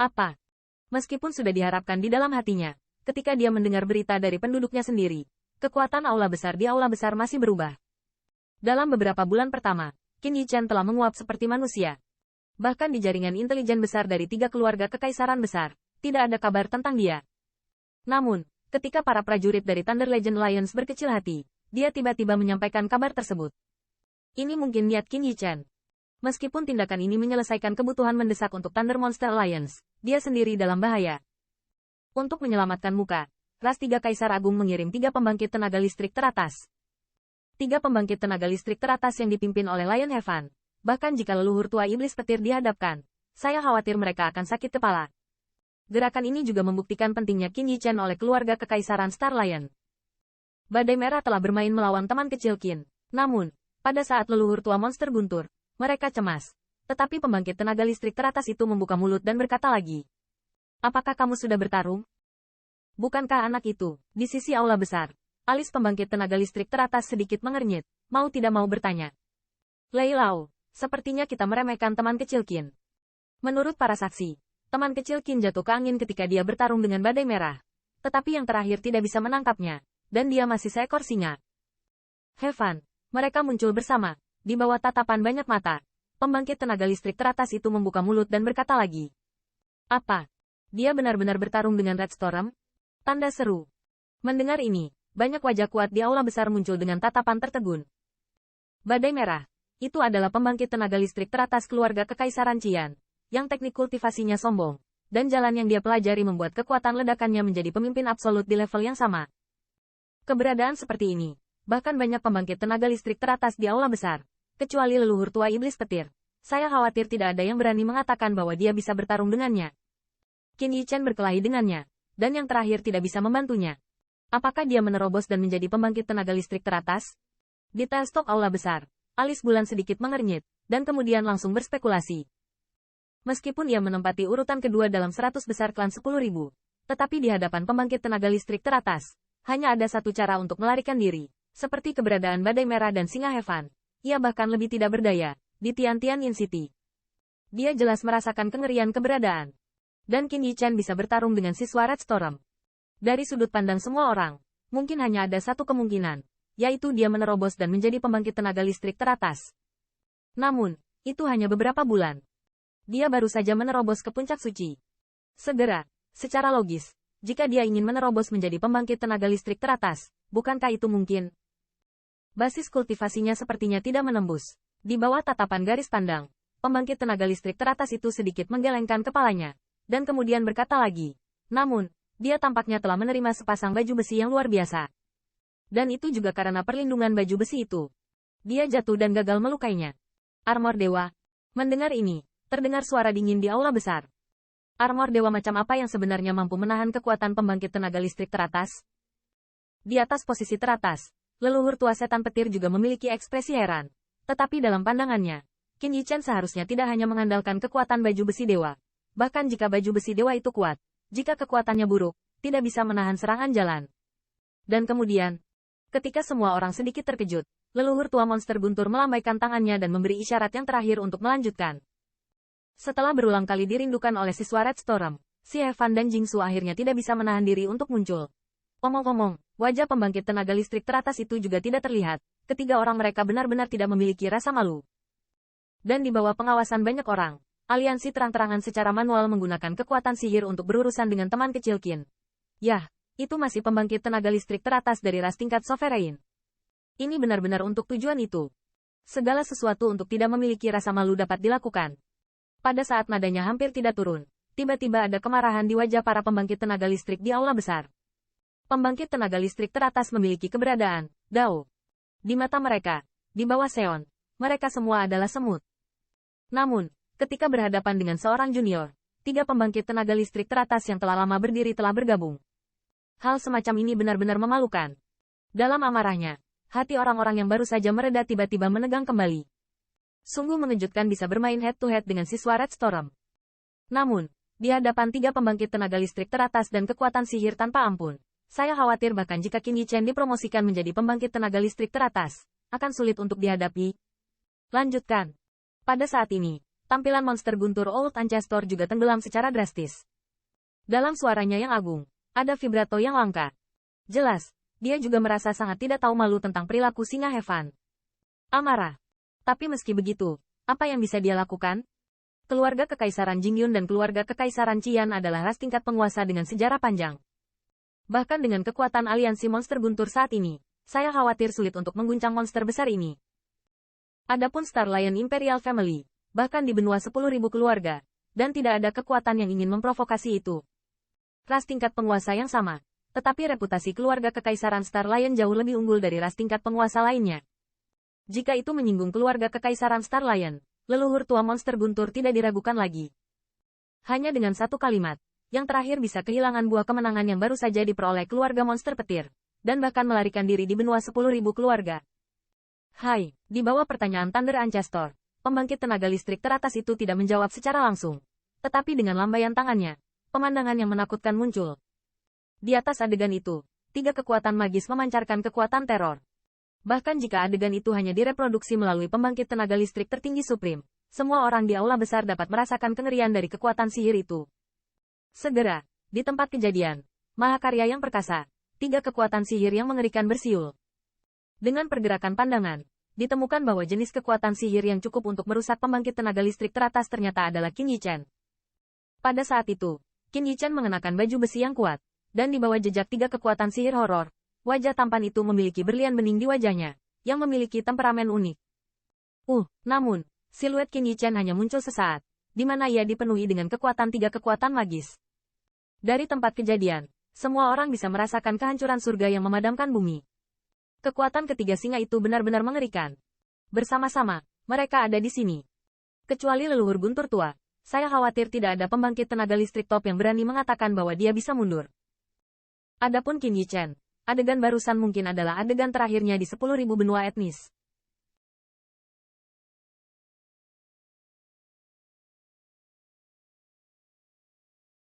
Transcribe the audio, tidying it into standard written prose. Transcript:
Apa? Meskipun sudah diharapkan di dalam hatinya, ketika dia mendengar berita dari penduduknya sendiri, kekuatan aula besar di aula besar masih berubah. Dalam beberapa bulan pertama, Qin Yichen telah menguap seperti manusia. Bahkan di jaringan intelijen besar dari 3 keluarga kekaisaran besar, tidak ada kabar tentang dia. Namun, ketika para prajurit dari Thunder Legend Alliance berkecil hati, dia tiba-tiba menyampaikan kabar tersebut. Ini mungkin niat Qin Yichen. Meskipun tindakan ini menyelesaikan kebutuhan mendesak untuk Thunder Monster Alliance, dia sendiri dalam bahaya. Untuk menyelamatkan muka, ras 3 Kaisar Agung mengirim 3 pembangkit tenaga listrik teratas. 3 pembangkit tenaga listrik teratas yang dipimpin oleh Lion Heaven. Bahkan jika leluhur tua iblis petir dihadapkan, saya khawatir mereka akan sakit kepala. Gerakan ini juga membuktikan pentingnya Qin Yichen oleh keluarga kekaisaran Star Lion. Badai Merah telah bermain melawan teman kecil Qin. Namun, pada saat leluhur tua monster guntur, mereka cemas. Tetapi pembangkit tenaga listrik teratas itu membuka mulut dan berkata lagi. Apakah kamu sudah bertarung? Bukankah anak itu, di sisi aula besar? Alis pembangkit tenaga listrik teratas sedikit mengernyit, mau tidak mau bertanya. Lei Lao, sepertinya kita meremehkan teman kecil Qin. Menurut para saksi, teman kecil Qin jatuh ke angin ketika dia bertarung dengan Badai Merah. Tetapi yang terakhir tidak bisa menangkapnya, dan dia masih seekor singa. Heaven, mereka muncul bersama. Di bawah tatapan banyak mata, pembangkit tenaga listrik teratas itu membuka mulut dan berkata lagi. Apa? Dia benar-benar bertarung dengan Red Storm? Tanda seru. Mendengar ini, banyak wajah kuat di aula besar muncul dengan tatapan tertegun. Badai Merah, itu adalah pembangkit tenaga listrik teratas keluarga kekaisaran Qian, yang teknik kultivasinya sombong, dan jalan yang dia pelajari membuat kekuatan ledakannya menjadi pemimpin absolut di level yang sama. Keberadaan seperti ini, bahkan banyak pembangkit tenaga listrik teratas di aula besar. Kecuali leluhur tua iblis petir. Saya khawatir tidak ada yang berani mengatakan bahwa dia bisa bertarung dengannya. Qin Yichen berkelahi dengannya, dan yang terakhir tidak bisa membantunya. Apakah dia menerobos dan menjadi pembangkit tenaga listrik teratas? Di teleskop aula besar, alis bulan sedikit mengernyit, dan kemudian langsung berspekulasi. Meskipun ia menempati urutan kedua dalam 100 besar klan 10.000, tetapi di hadapan pembangkit tenaga listrik teratas, hanya ada satu cara untuk melarikan diri, seperti keberadaan Badai Merah dan Singa Heaven. Ia bahkan lebih tidak berdaya, di Tiantian City. Dia jelas merasakan kengerian keberadaan. Dan Qin Yichen bisa bertarung dengan siswa Red Storm. Dari sudut pandang semua orang, mungkin hanya ada satu kemungkinan, yaitu dia menerobos dan menjadi pembangkit tenaga listrik teratas. Namun, itu hanya beberapa bulan. Dia baru saja menerobos ke puncak suci. Segera, secara logis, jika dia ingin menerobos menjadi pembangkit tenaga listrik teratas, bukankah itu mungkin? Basis kultivasinya sepertinya tidak menembus. Di bawah tatapan garis pandang, pembangkit tenaga listrik teratas itu sedikit menggelengkan kepalanya, dan kemudian berkata lagi. Namun, dia tampaknya telah menerima sepasang baju besi yang luar biasa. Dan itu juga karena perlindungan baju besi itu. Dia jatuh dan gagal melukainya. Armor Dewa. Mendengar ini, terdengar suara dingin di aula besar. Armor Dewa macam apa yang sebenarnya mampu menahan kekuatan pembangkit tenaga listrik teratas? Di atas posisi teratas, leluhur tua setan petir juga memiliki ekspresi heran. Tetapi dalam pandangannya, Qin Yichen seharusnya tidak hanya mengandalkan kekuatan baju besi dewa. Bahkan jika baju besi dewa itu kuat, jika kekuatannya buruk, tidak bisa menahan serangan jalan. Dan kemudian, ketika semua orang sedikit terkejut, leluhur tua monster guntur melambaikan tangannya dan memberi isyarat yang terakhir untuk melanjutkan. Setelah berulang kali dirindukan oleh siswa Red Storm, si Heaven dan Jingsu akhirnya tidak bisa menahan diri untuk muncul. Omong-omong, wajah pembangkit tenaga listrik teratas itu juga tidak terlihat. Ketiga orang mereka benar-benar tidak memiliki rasa malu. Dan di bawah pengawasan banyak orang, aliansi terang-terangan secara manual menggunakan kekuatan sihir untuk berurusan dengan teman kecil Qin. Yah, itu masih pembangkit tenaga listrik teratas dari ras tingkat Sovereign. Ini benar-benar untuk tujuan itu. Segala sesuatu untuk tidak memiliki rasa malu dapat dilakukan. Pada saat nadanya hampir tidak turun, tiba-tiba ada kemarahan di wajah para pembangkit tenaga listrik di aula besar. Pembangkit tenaga listrik teratas memiliki keberadaan, Dao. Di mata mereka, di bawah Seon, mereka semua adalah semut. Namun, ketika berhadapan dengan seorang junior, 3 pembangkit tenaga listrik teratas yang telah lama berdiri telah bergabung. Hal semacam ini benar-benar memalukan. Dalam amarahnya, hati orang-orang yang baru saja mereda tiba-tiba menegang kembali. Sungguh mengejutkan bisa bermain head-to-head dengan siswa Red Storm. Namun, di hadapan 3 pembangkit tenaga listrik teratas dan kekuatan sihir tanpa ampun, saya khawatir bahkan jika Qin Yichen dipromosikan menjadi pembangkit tenaga listrik teratas, akan sulit untuk dihadapi. Lanjutkan. Pada saat ini, Tampilan monster guntur Old Ancestor juga tenggelam secara drastis. Dalam suaranya yang agung, ada vibrato yang langka. Jelas, dia juga merasa sangat tidak tahu malu tentang perilaku singa Heaven. Amarah. Tapi meski begitu, apa yang bisa dia lakukan? Keluarga Kekaisaran Jingyun dan keluarga Kekaisaran Qian adalah ras tingkat penguasa dengan sejarah panjang. Bahkan dengan kekuatan aliansi monster guntur saat ini, saya khawatir sulit untuk mengguncang monster besar ini. Adapun Star Lion Imperial Family, bahkan di benua 10.000 keluarga, dan tidak ada kekuatan yang ingin memprovokasi itu. Ras tingkat penguasa yang sama, tetapi reputasi keluarga Kekaisaran Star Lion jauh lebih unggul dari ras tingkat penguasa lainnya. Jika itu menyinggung keluarga Kekaisaran Star Lion, leluhur tua monster guntur tidak diragukan lagi. Hanya dengan satu kalimat, yang terakhir bisa kehilangan buah kemenangan yang baru saja diperoleh keluarga monster petir, dan bahkan melarikan diri di benua 10.000 keluarga. Hai, di bawah pertanyaan Thunder Ancestor, pembangkit tenaga listrik teratas itu tidak menjawab secara langsung. Tetapi dengan lambaian tangannya, pemandangan yang menakutkan muncul. Di atas adegan itu, 3 kekuatan magis memancarkan kekuatan teror. Bahkan jika adegan itu hanya direproduksi melalui pembangkit tenaga listrik tertinggi Supreme, semua orang di aula besar dapat merasakan kengerian dari kekuatan sihir itu. Segera, di tempat kejadian, mahakarya yang perkasa, 3 kekuatan sihir yang mengerikan bersiul. Dengan pergerakan pandangan, ditemukan bahwa jenis kekuatan sihir yang cukup untuk merusak pembangkit tenaga listrik teratas ternyata adalah Qin Yichen. Pada saat itu, Qin Yichen mengenakan baju besi yang kuat, dan di bawah jejak 3 kekuatan sihir horor, wajah tampan itu memiliki berlian bening di wajahnya, yang memiliki temperamen unik. Namun, siluet Qin Yichen hanya muncul sesaat, di mana ia dipenuhi dengan kekuatan 3 kekuatan magis. Dari tempat kejadian, semua orang bisa merasakan kehancuran surga yang memadamkan bumi. Kekuatan ketiga singa itu benar-benar mengerikan. Bersama-sama, mereka ada di sini. Kecuali leluhur guntur tua, saya khawatir tidak ada pembangkit tenaga listrik top yang berani mengatakan bahwa dia bisa mundur. Adapun Qin Yichen, adegan barusan mungkin adalah adegan terakhirnya di 10.000 benua etnis.